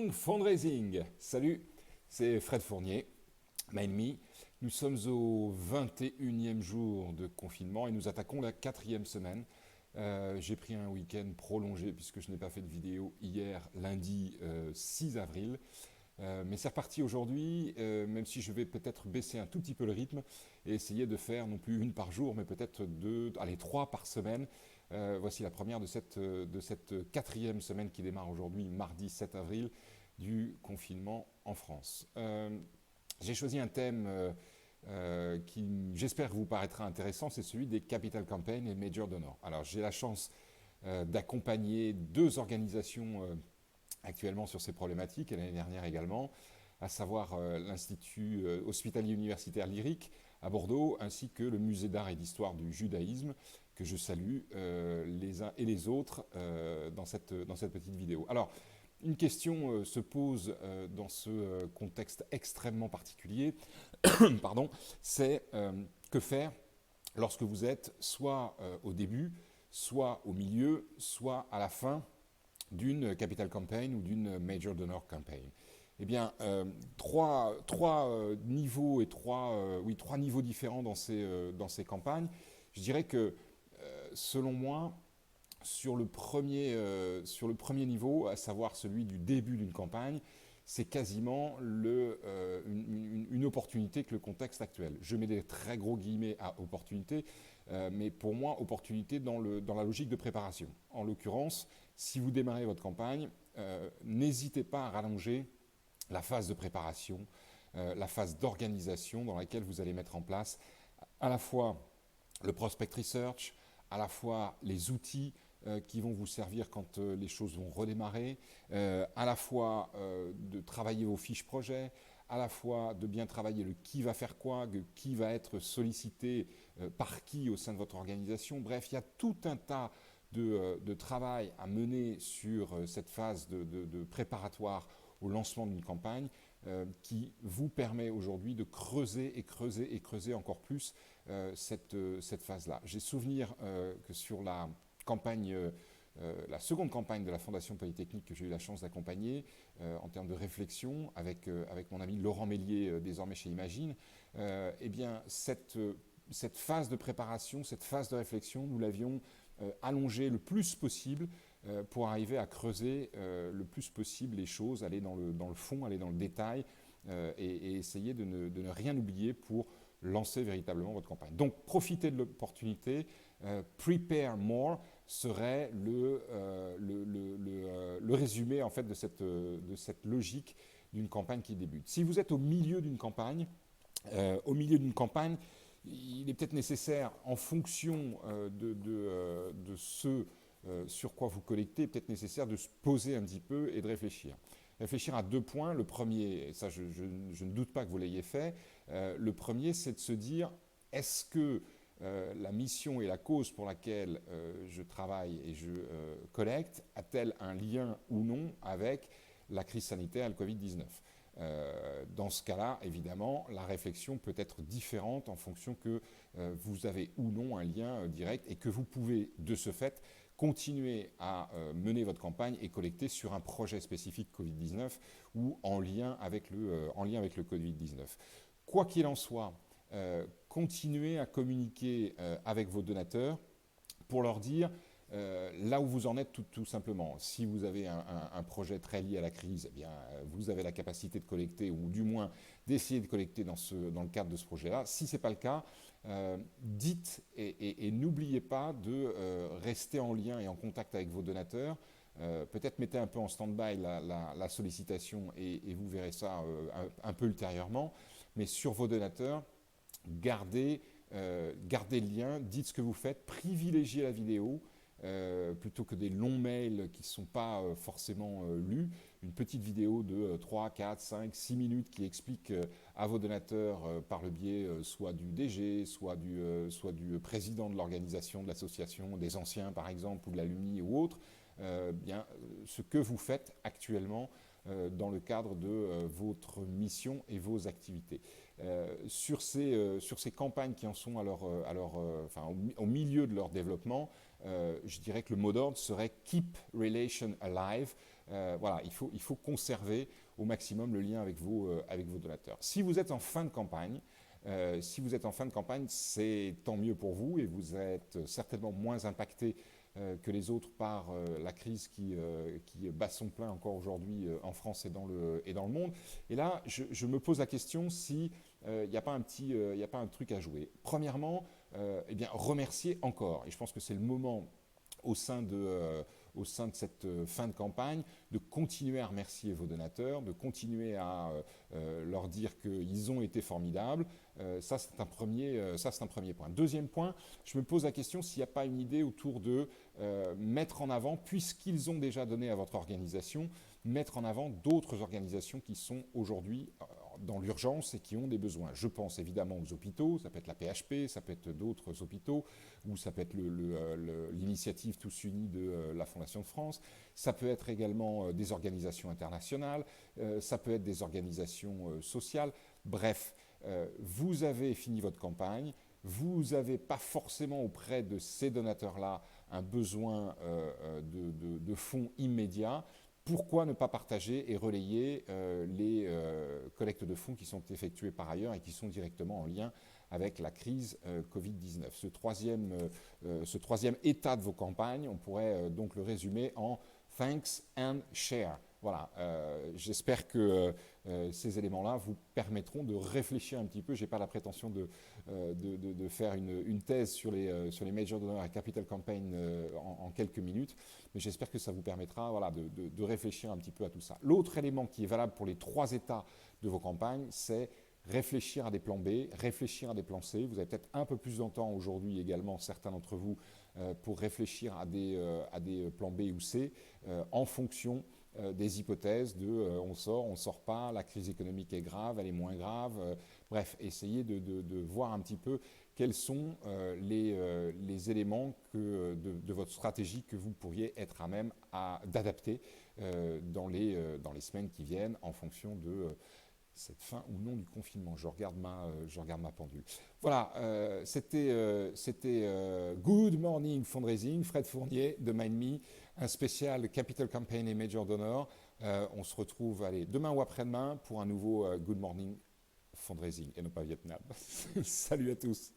Young Fundraising. Salut, c'est Fred Fournier, MindMe. Nous sommes au 21e jour de confinement et nous attaquons la 4e semaine. J'ai pris un week-end prolongé puisque je n'ai pas fait de vidéo hier, lundi 6 avril. Mais c'est reparti aujourd'hui, même si je vais peut-être baisser un tout petit peu le rythme et essayer de faire non plus une par jour, mais peut-être trois par semaine. Voici la première de cette 4e semaine qui démarre aujourd'hui, mardi 7 avril, du confinement en France. J'ai choisi un thème qui, j'espère, vous paraîtra intéressant, c'est celui des Capital Campaign et Major Donors. Alors, j'ai la chance d'accompagner deux organisations actuellement sur ces problématiques, et l'année dernière également, à savoir l'Institut hospitalier universitaire lyrique à Bordeaux, ainsi que le Musée d'art et d'histoire du judaïsme, que je salue les uns et les autres dans cette petite vidéo. Alors, une question se pose dans ce contexte extrêmement particulier, pardon, c'est que faire lorsque vous êtes soit au début, soit au milieu, soit à la fin d'une capital campaign ou d'une major donor campaign. Eh bien, trois niveaux et trois niveaux différents dans ces campagnes. Je dirais que, selon moi, sur le premier niveau, à savoir celui du début d'une campagne, c'est quasiment une opportunité que le contexte actuel. Je mets des très gros guillemets à opportunité, mais pour moi, opportunité dans la logique de préparation. En l'occurrence, si vous démarrez votre campagne, n'hésitez pas à rallonger la phase de préparation, la phase d'organisation dans laquelle vous allez mettre en place à la fois le prospect research, à la fois les outils qui vont vous servir quand les choses vont redémarrer, à la fois de travailler vos fiches projets, à la fois de bien travailler le qui va faire quoi, qui va être sollicité par qui au sein de votre organisation. Bref, il y a tout un tas de travail à mener sur cette phase de préparatoire au lancement d'une campagne qui vous permet aujourd'hui de creuser et creuser et creuser encore plus cette phase-là. J'ai souvenir que sur la seconde campagne de la Fondation Polytechnique que j'ai eu la chance d'accompagner en termes de réflexion avec mon ami Laurent Mélier, désormais chez Imagine, eh bien cette phase de préparation, cette phase de réflexion, nous l'avions allongée le plus possible pour arriver à creuser le plus possible les choses, aller dans le fond, aller dans le détail et essayer de ne rien oublier pour lancer véritablement votre campagne. Donc, profitez de l'opportunité. Prepare more serait le résumé en fait de cette logique d'une campagne qui débute. Si vous êtes au milieu d'une campagne, il est peut-être nécessaire, en fonction de ce sur quoi vous collectez, peut-être nécessaire de se poser un petit peu et de réfléchir. Réfléchir à deux points. Le premier, et ça je ne doute pas que vous l'ayez fait, le premier c'est de se dire, est-ce que la mission et la cause pour laquelle je travaille et je collecte a-t-elle un lien ou non avec la crise sanitaire et le Covid-19 ? Dans ce cas-là, évidemment, la réflexion peut être différente en fonction que vous avez ou non un lien direct et que vous pouvez, de ce fait, continuer à mener votre campagne et collecter sur un projet spécifique Covid-19 ou en lien avec le Covid-19. Quoi qu'il en soit, continuez à communiquer avec vos donateurs pour leur dire là où vous en êtes tout simplement. Si vous avez un projet très lié à la crise, eh bien, vous avez la capacité de collecter ou du moins d'essayer de collecter dans le cadre de ce projet-là. Si ce n'est pas le cas, dites et n'oubliez pas de rester en lien et en contact avec vos donateurs. Peut-être mettez un peu en stand-by la sollicitation et vous verrez ça un peu ultérieurement. Mais sur vos donateurs, gardez le lien, dites ce que vous faites, privilégiez la vidéo. Plutôt que des longs mails qui ne sont pas forcément lus, une petite vidéo de 3, 4, 5, 6 minutes qui explique à vos donateurs par le biais soit du DG, soit du président de l'organisation, de l'association, des anciens par exemple, ou de l'alumni ou autre, ce que vous faites actuellement dans le cadre de votre mission et vos activités. Sur ces campagnes qui en sont au milieu de leur développement, je dirais que le mot d'ordre serait « Keep Relation Alive ». Voilà, il faut conserver au maximum le lien avec vos donateurs. Si vous êtes en fin de campagne, c'est tant mieux pour vous et vous êtes certainement moins impacté que les autres par la crise qui bat son plein encore aujourd'hui en France et dans le monde. Et là, je me pose la question si il n'y a pas un truc à jouer. Premièrement, eh bien, remercier encore. Et je pense que c'est le moment au sein de cette fin de campagne, de continuer à remercier vos donateurs, de continuer à leur dire qu'ils ont été formidables. Ça, c'est un premier point. Deuxième point, je me pose la question s'il n'y a pas une idée autour de mettre en avant, puisqu'ils ont déjà donné à votre organisation, mettre en avant d'autres organisations qui sont aujourd'hui dans l'urgence et qui ont des besoins. Je pense évidemment aux hôpitaux, ça peut être la PHP, ça peut être d'autres hôpitaux, ou ça peut être l'initiative Tous Unis de la Fondation de France, ça peut être également des organisations internationales, ça peut être des organisations sociales. Bref, vous avez fini votre campagne, vous n'avez pas forcément auprès de ces donateurs-là un besoin de fonds immédiats. Pourquoi ne pas partager et relayer les collectes de fonds qui sont effectuées par ailleurs et qui sont directement en lien avec la crise Covid-19. Ce troisième état de vos campagnes, on pourrait donc le résumer en « Thanks and Share ». Voilà, j'espère que ces éléments-là vous permettront de réfléchir un petit peu. Je n'ai pas la prétention de faire une thèse sur les Major Donor et Capital Campaign en quelques minutes, mais j'espère que ça vous permettra de réfléchir un petit peu à tout ça. L'autre élément qui est valable pour les 3 états de vos campagnes, c'est réfléchir à des plans B, réfléchir à des plans C. Vous avez peut-être un peu plus de temps aujourd'hui également, certains d'entre vous, pour réfléchir à des plans B ou C en fonction des hypothèses de on sort pas, la crise économique est grave, elle est moins grave. Bref, essayez de voir un petit peu quels sont les éléments de votre stratégie que vous pourriez être à même d'adapter dans les semaines qui viennent en fonction de cette fin ou non du confinement. Je regarde ma pendule. Voilà, c'était Good Morning Fundraising, Fred Fournier de MindMe, un spécial Capital Campaign et Major Donor. On se retrouve demain ou après-demain pour un nouveau Good Morning Fundraising et non pas Vietnam. Salut à tous.